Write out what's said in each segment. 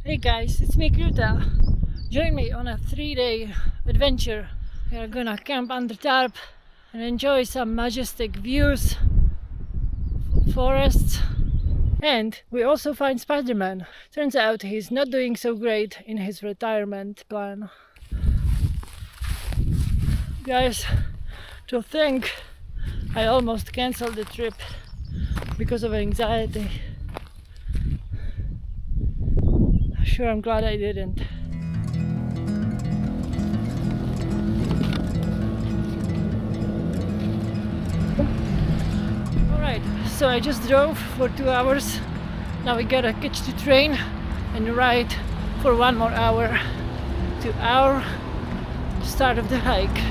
Hey guys, it's me Gruta. Join me on a 3-day adventure. We are gonna camp under Tarp and enjoy some majestic views, forests, and we also find Spider-Man. Turns out he's not doing so great in his retirement plan. Guys, to think I almost cancelled the trip because of anxiety. Sure, I'm glad I didn't. Alright, so I just drove for 2 hours. Now we gotta catch the train and ride for 1 more hour to our start of the hike.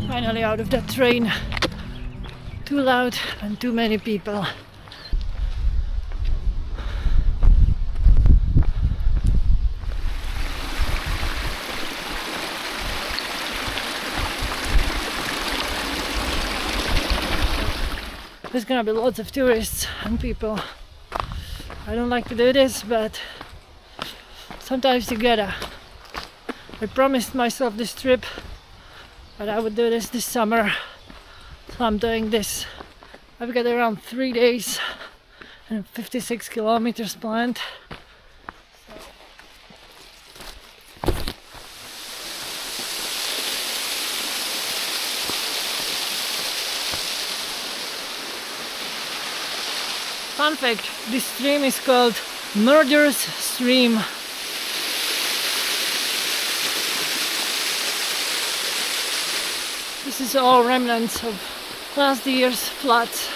Finally out of that train. Too loud and too many people. There's gonna be lots of tourists and people. I don't like to do this, but sometimes you gotta. I promised myself this trip but I would do this summer, so I'm doing this. I've got around 3 days and 56 kilometers planned. Fun fact, this stream is called Murderous Stream. This is all remnants of last year's floods.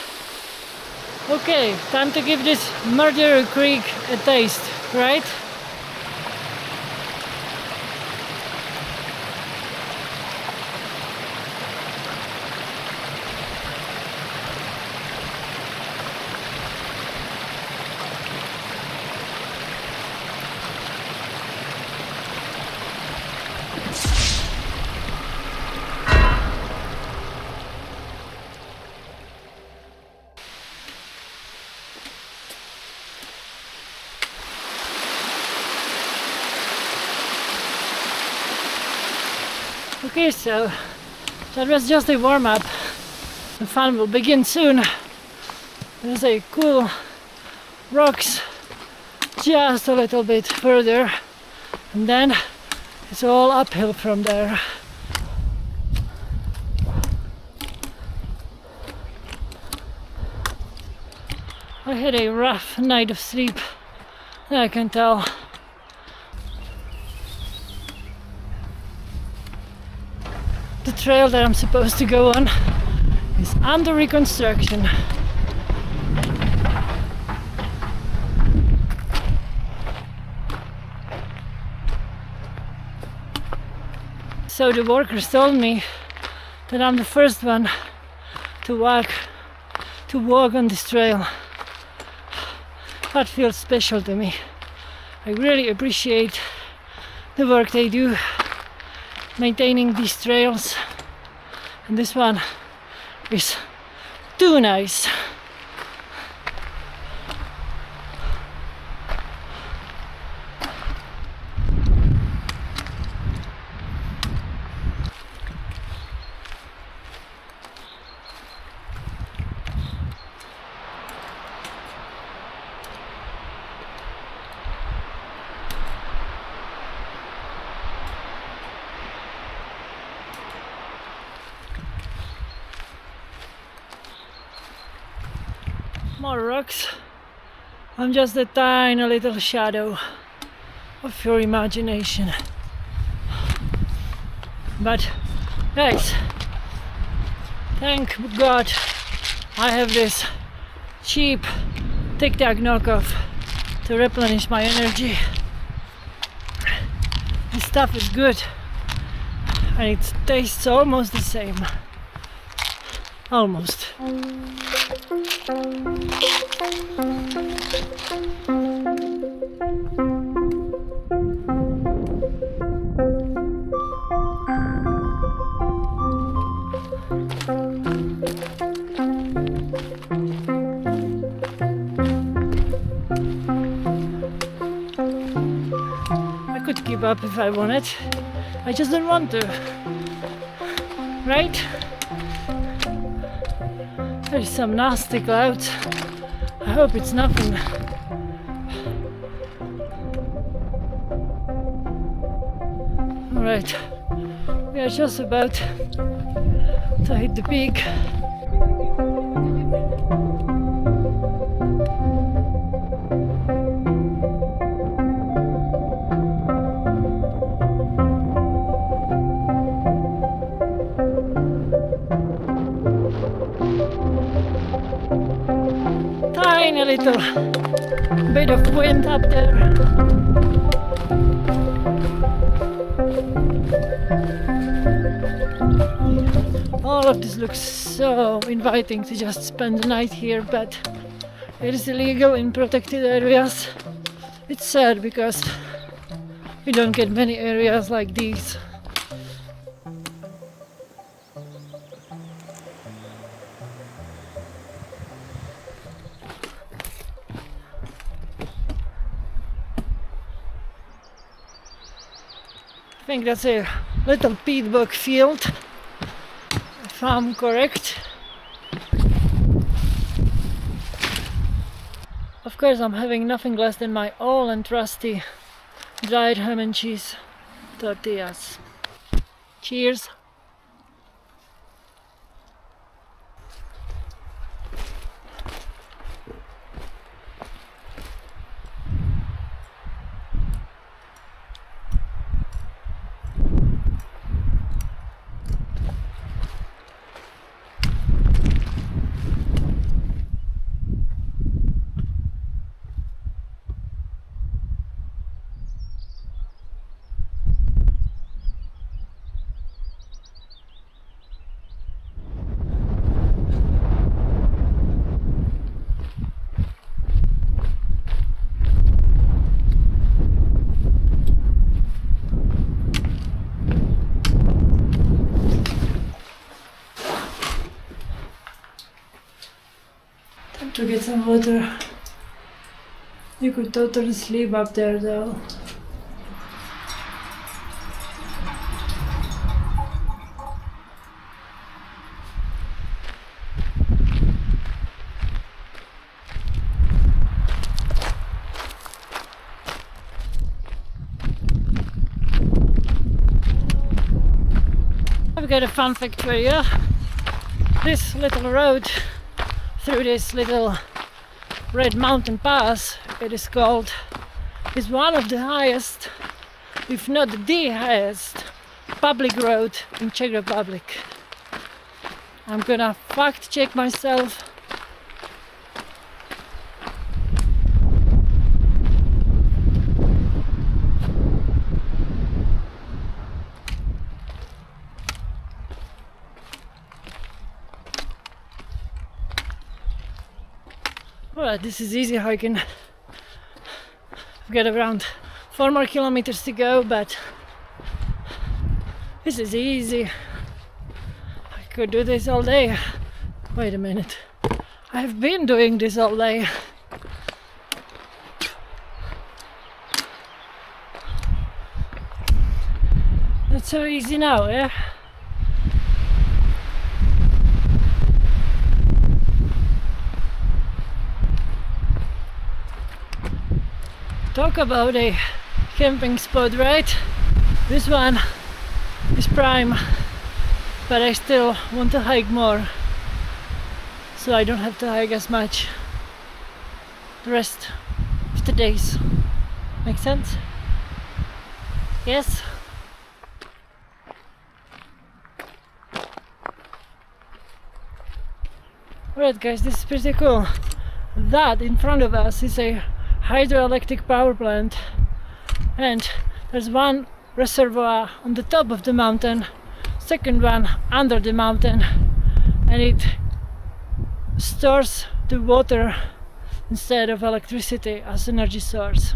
Okay, time to give this Murder Creek a taste, right? Okay, so that was just a warm-up. The fun will begin soon. There's a cool rocks just a little bit further, and then it's all uphill from there. I had a rough night of sleep, I can tell. The trail that I'm supposed to go on is under reconstruction. So the workers told me that I'm the first one to walk on this trail. That feels special to me. I really appreciate the work they do maintaining these trails, and this one is too nice. More rocks. I'm just a tiny little shadow of your imagination. But guys, thank God I have this cheap Tic Tac knockoff to replenish my energy. This stuff is good and it tastes almost the same. Almost. I could keep up if I wanted. I just don't want to. Right? There's some nasty clouds. I hope it's nothing. Alright, we are just about to hit the peak. Tiny little bit of wind up there. All of this looks so inviting to just spend the night here, but it is illegal in protected areas. It's sad because we don't get many areas like these. I think that's a little peatbog field, if I'm correct. Of course, I'm having nothing less than my old and trusty dried ham and cheese tortillas. Cheers! To get some water. You could totally sleep up there though. I've got a fun fact for you. This little road through this little red mountain pass, it is called, is one of the highest, if not the highest, public road in Czech Republic. I'm gonna fact check myself. Alright, this is easy hiking. I've got around 4 more kilometers to go, but this is easy. I could do this all day. Wait a minute. I've been doing this all day. That's so easy now, yeah? Talk about a camping spot, right? This one is prime, but I still want to hike more, so I don't have to hike as much the rest of the days. Make sense? Yes? Alright guys, this is pretty cool. that in front of us is a hydroelectric power plant, and there's one reservoir on the top of the mountain, second one under the mountain, and it stores the water instead of electricity as energy source.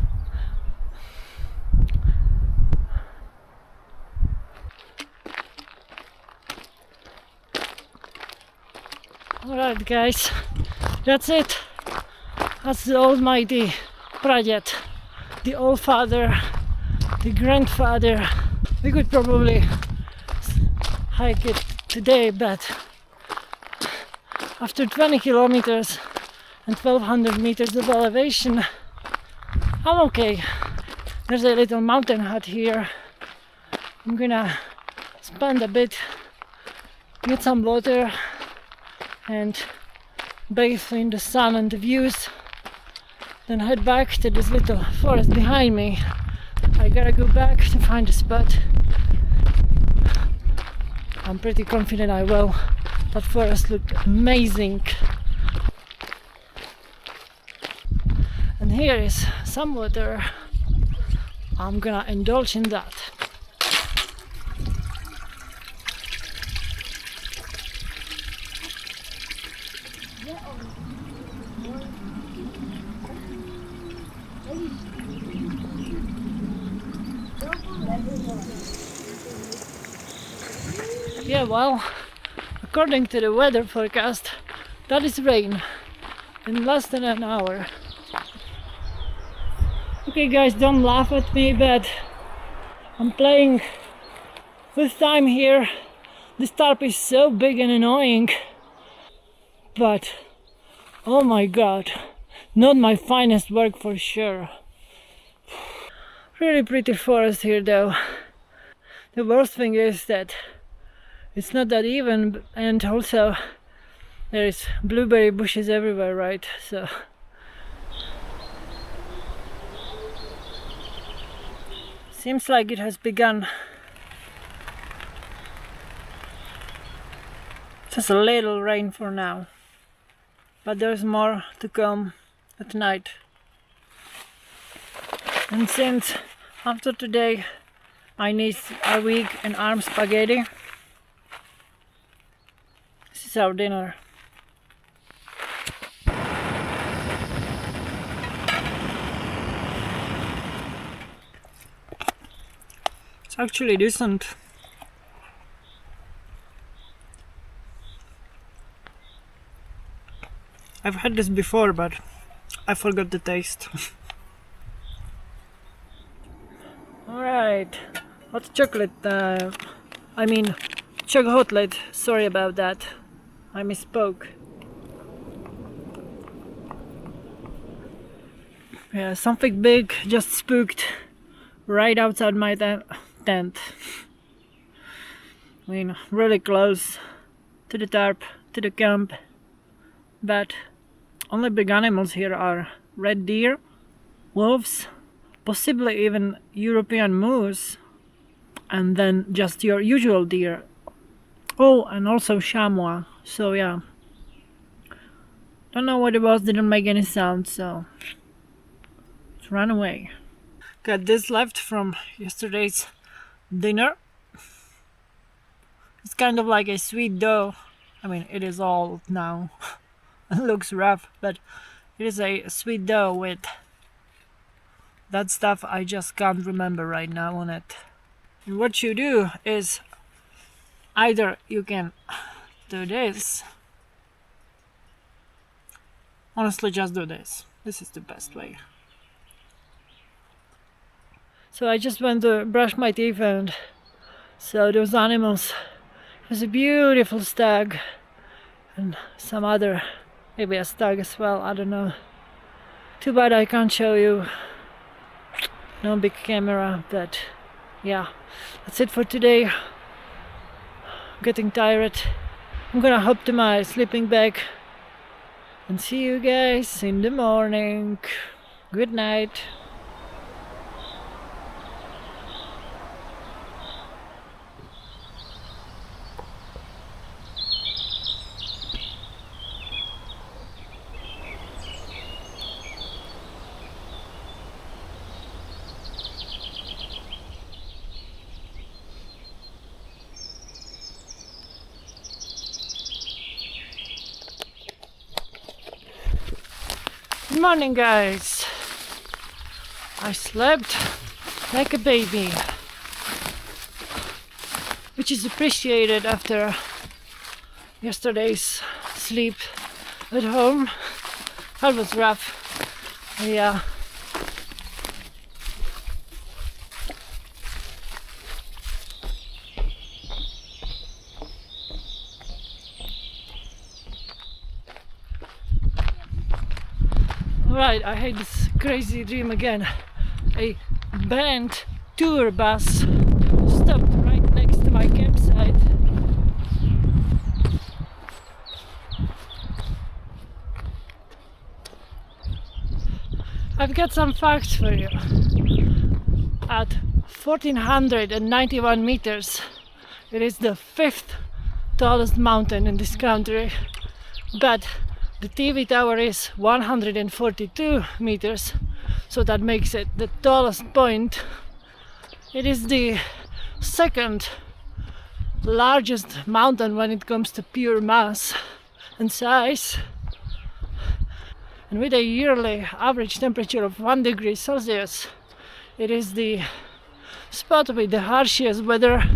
Alright guys, that's it. That's the almighty project, the old father, the grandfather. We could probably hike it today, but after 20 kilometers and 1200 meters of elevation, I'm okay. There's a little mountain hut here. I'm gonna spend a bit, get some water and bathe in the sun and the views, then head back to this little forest behind me. I gotta go back to find a spot. I'm pretty confident I will. That forest looked amazing. And here is some water. I'm gonna indulge in that. Yeah, well, according to the weather forecast, that is rain in less than an hour. Okay guys, don't laugh at me, but I'm playing with time here. This tarp is so big and annoying, but oh my god, not my finest work for sure. Really pretty forest here though. The worst thing is that it's not that even, and also there is blueberry bushes everywhere, right? So seems like it has begun. Just a little rain for now, but there's more to come at night. And since after today my knees are weak and arm spaghetti, this is our dinner. It's actually decent. I've had this before, but I forgot the taste. Alright, hot chocolate, I mean chocolate, sorry about that, I misspoke. Yeah, something big just spooked right outside my tent. I mean, really close to the tarp, to the camp, but only big animals here are red deer, wolves, possibly even European moose, and then just your usual deer. Oh, and also chamois, so yeah. Don't know what it was, didn't make any sound, so let's run away. Got this left from yesterday's dinner. It's kind of like a sweet dough. I mean, it is all now. It looks rough, but it is a sweet dough with that stuff I just can't remember right now on it. And what you do is either you can do this. Honestly, just do this. This is the best way. So I just went to brush my teeth and saw those animals. There's a beautiful stag and some other, maybe a stag as well, I don't know. Too bad I can't show you. No big camera, but yeah, that's it for today. I'm getting tired. I'm gonna hop to my sleeping bag and see you guys in the morning. Good night. Good morning, guys. I slept like a baby, which is appreciated after yesterday's sleep at home. That was rough. Yeah. Right, I had this crazy dream again. A band tour bus stopped right next to my campsite. I've got some facts for you. At 1491 meters, it is the 5th tallest mountain in this country, but the TV tower is 142 meters, so that makes it the tallest point. It is the second largest mountain when it comes to pure mass and size. And with a yearly average temperature of 1 degree Celsius, it is the spot with the harshest weather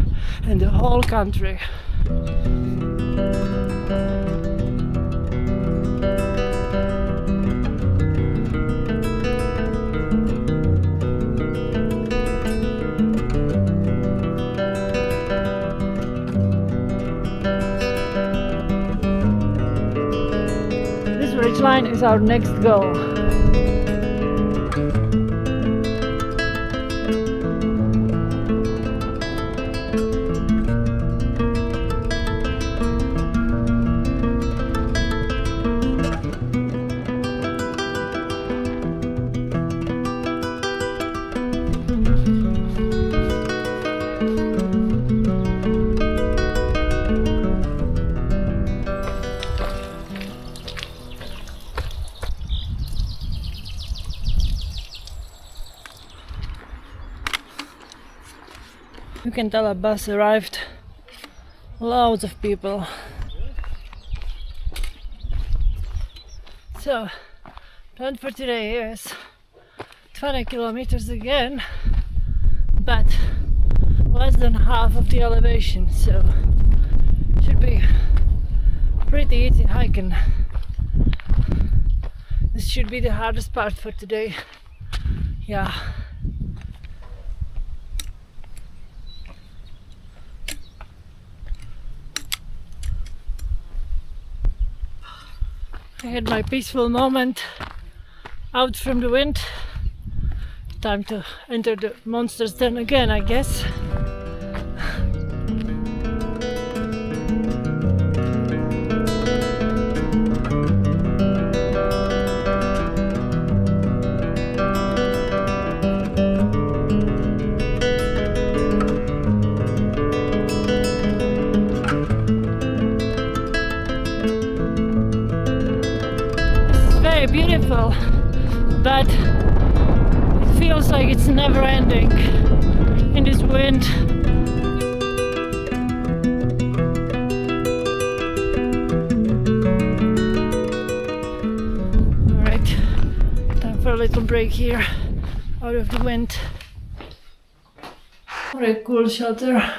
in the whole country. This ridge line is our next goal. You can tell a bus arrived. Loads of people. So, plan for today is 20 kilometers again, but less than half of the elevation, so should be pretty easy hiking. This should be the hardest part for today. Yeah. I had my peaceful moment out from the wind. Time to enter the monster's den again, I guess. Beautiful, but it feels like it's never ending in this wind. Alright, time for a little break here out of the wind. What a cool shelter.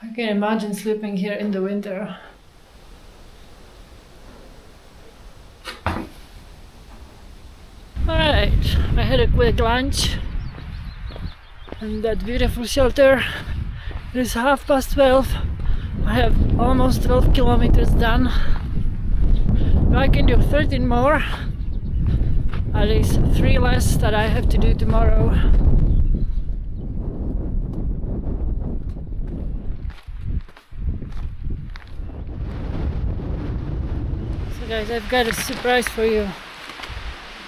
I can imagine sleeping here in the winter. Alright, I had a quick lunch and that beautiful shelter. It is 12:30. I have almost 12 kilometers done. I can do 13 more. At least 3 less that I have to do tomorrow. So guys, I've got a surprise for you.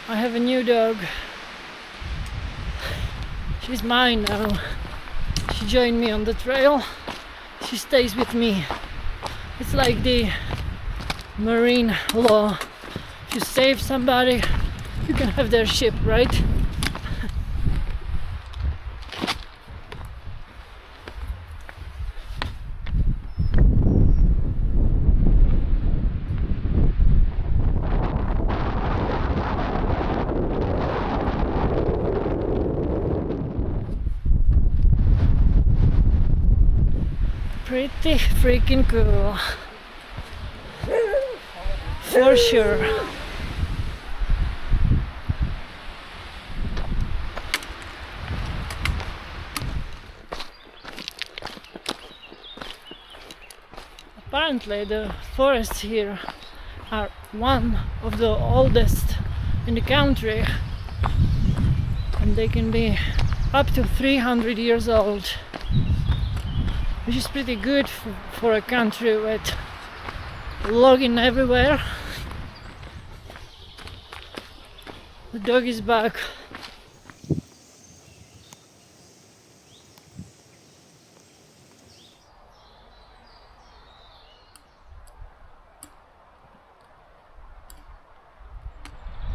I have a new dog. She's mine now. She joined me on the trail. She stays with me. It's like the marine law. If you save somebody, you can have their ship, right? Pretty freaking cool. For sure. Apparently the forests here are one of the oldest in the country, and they can be up to 300 years old, which is pretty good for a country with logging everywhere. The dog is back.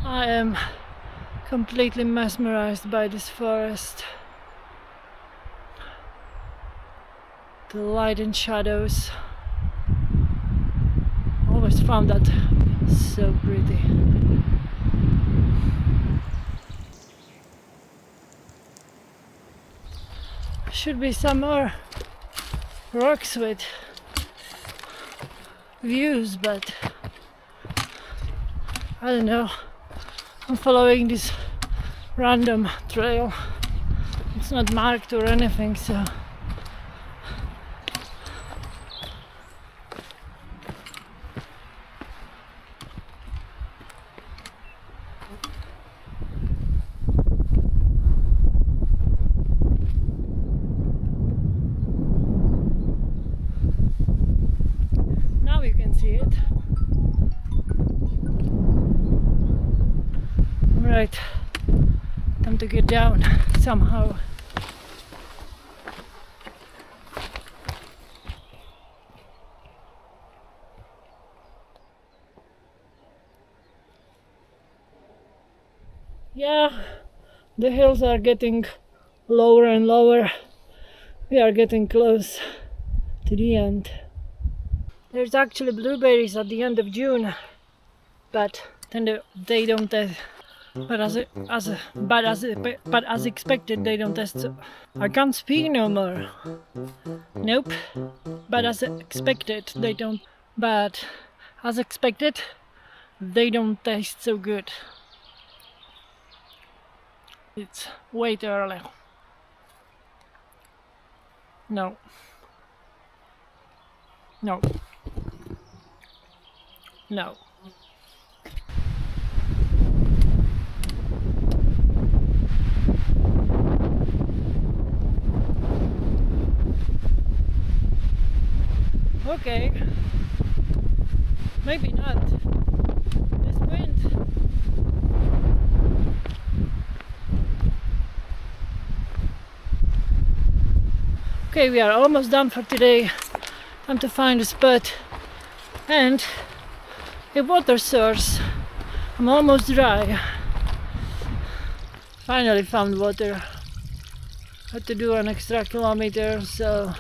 I am completely mesmerized by this forest. The light and shadows. Always found that so pretty. Should be some more rocks with views, but I don't know. I'm following this random trail. It's not marked or anything, so now you can see it. Right, time to get down somehow. Yeah, the hills are getting lower and lower. We are getting close to the end. There's actually blueberries at the end of June, but then they don't test. But as expected, they don't test. I can't speak no more. Nope. But as expected, they don't. But as expected, they don't taste so good. It's way too early. No. No. No. Okay. Maybe not. This wind. Okay, we are almost done for today. Time to find a spot and a water source. I'm almost dry. Finally found water. Had to do an extra kilometer, so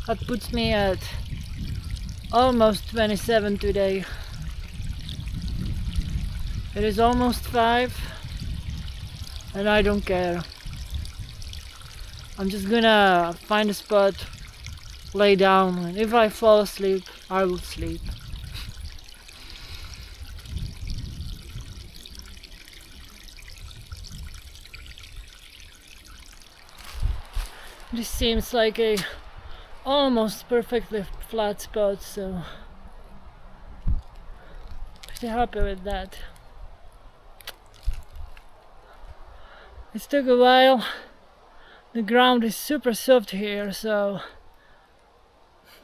that puts me at almost 27 today. It is almost 5 and I don't care. I'm just gonna find a spot, lay down, and if I fall asleep, I will sleep. This seems like a almost perfectly flat spot, so pretty happy with that. It took a while. The ground is super soft here, so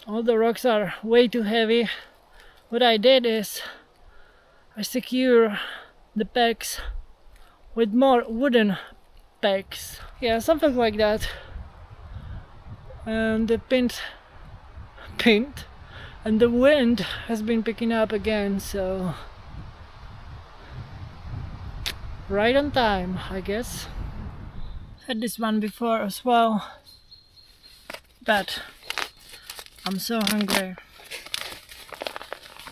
all the rocks are way too heavy. What I did is I secure the pegs with more wooden pegs. Yeah, something like that. And the and the wind has been picking up again, so right on time, I guess. Had this one before as well, but I'm so hungry.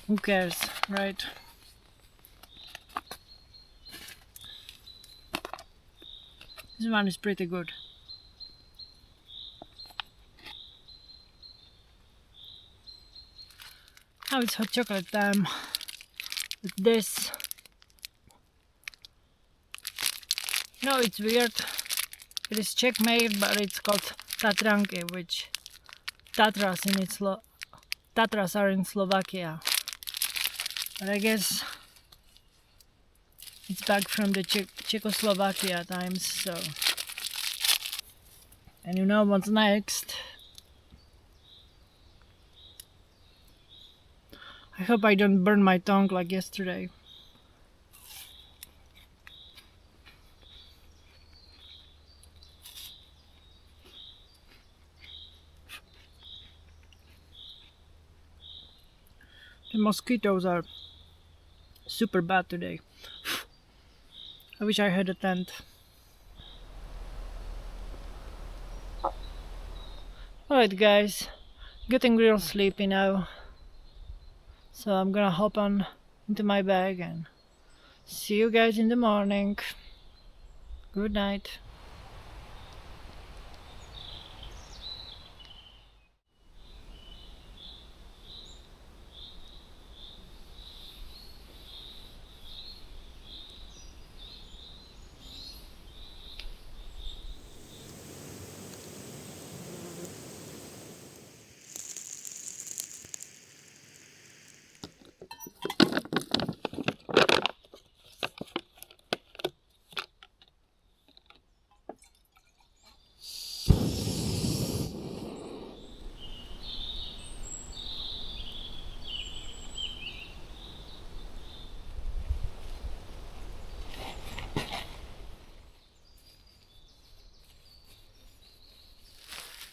Who cares, right? This one is pretty good. Now it's hot chocolate time with this. No, it's weird. It is Czech made, but it's called Tatranky, which Tatras are in Slovakia. But I guess it's back from the Czechoslovakia times, so. And you know what's next? I hope I don't burn my tongue like yesterday. The mosquitoes are super bad today. I wish I had a tent. Alright guys, getting real sleepy now. So I'm gonna hop on into my bag and see you guys in the morning. Good night.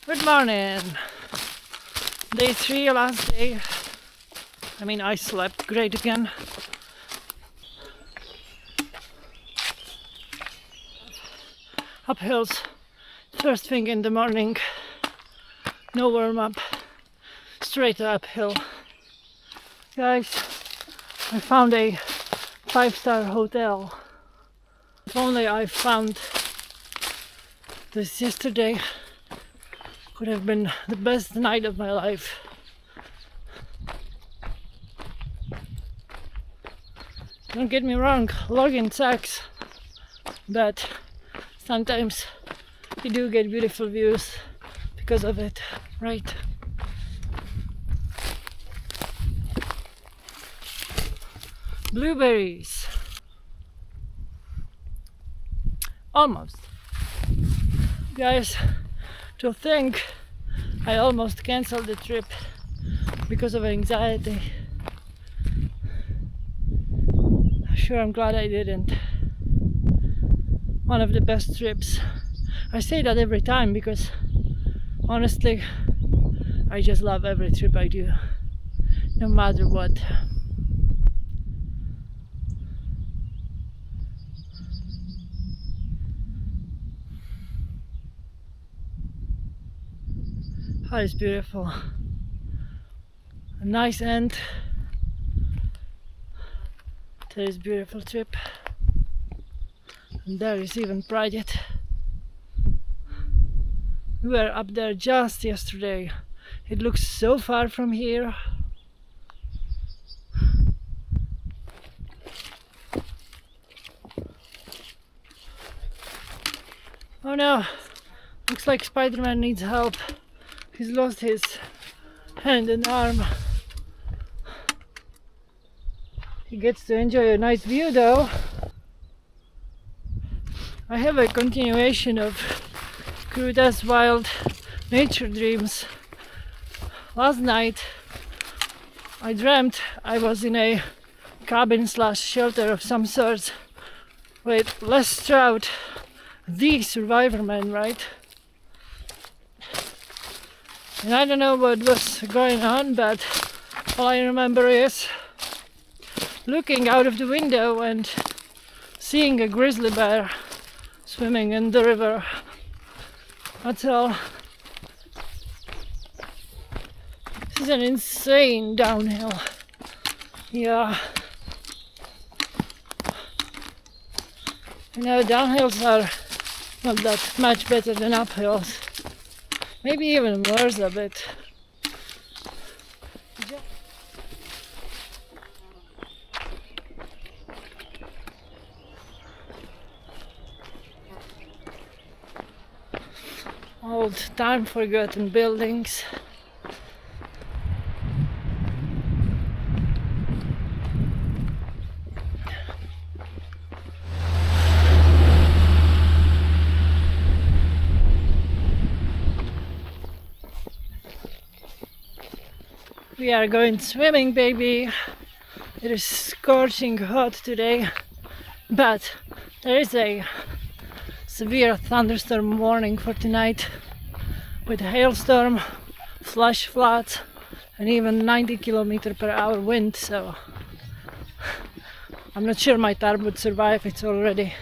Good morning. Day 3, last day. I mean, I slept great again. Up hills, first thing in the morning. No warm up, straight uphill. Guys, I found a 5-star hotel. If only I found this yesterday, could have been the best night of my life. Don't get me wrong, logging sucks, but sometimes you do get beautiful views because of it, right? Blueberries. Almost. Guys, to think I almost cancelled the trip because of anxiety. Sure, I'm glad I didn't. One of the best trips. I say that every time because honestly, I just love every trip I do, no matter what. Oh, it's beautiful. A nice end to this beautiful trip. And there is even Private. We were up there just yesterday. It looks so far from here. Oh no, looks like Spider-Man needs help. He's lost his hand and arm. He gets to enjoy a nice view though. I have a continuation of crude wild nature dreams. Last night I dreamt I was in a cabin / shelter of some sort with Les Stroud, the survivor man, right? And I don't know what was going on, but all I remember is looking out of the window and seeing a grizzly bear swimming in the river. That's all. This is an insane downhill. Yeah. You know, downhills are not that much better than uphills. Maybe even worse a bit. old time forgotten buildings. We are going swimming, baby. It is scorching hot today, but there is a severe thunderstorm warning for tonight with hailstorm, flash floods, and even 90 km/h wind, so I'm not sure my Tarp would survive. It's already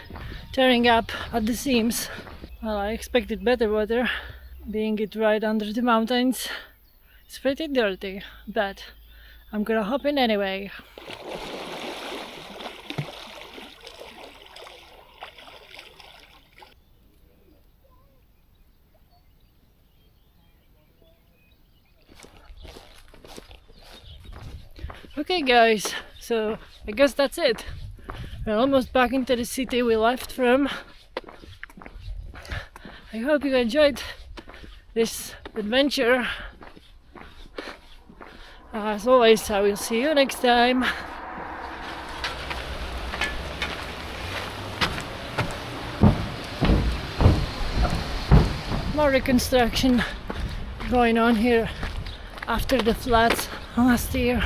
tearing up at the seams. Well, I expected better weather, being it right under the mountains. It's pretty dirty, but I'm gonna hop in anyway. Okay guys, so I guess that's it. We're almost back into the city we left from. I hope you enjoyed this adventure. As always, I will see you next time. More reconstruction going on here after the floods last year.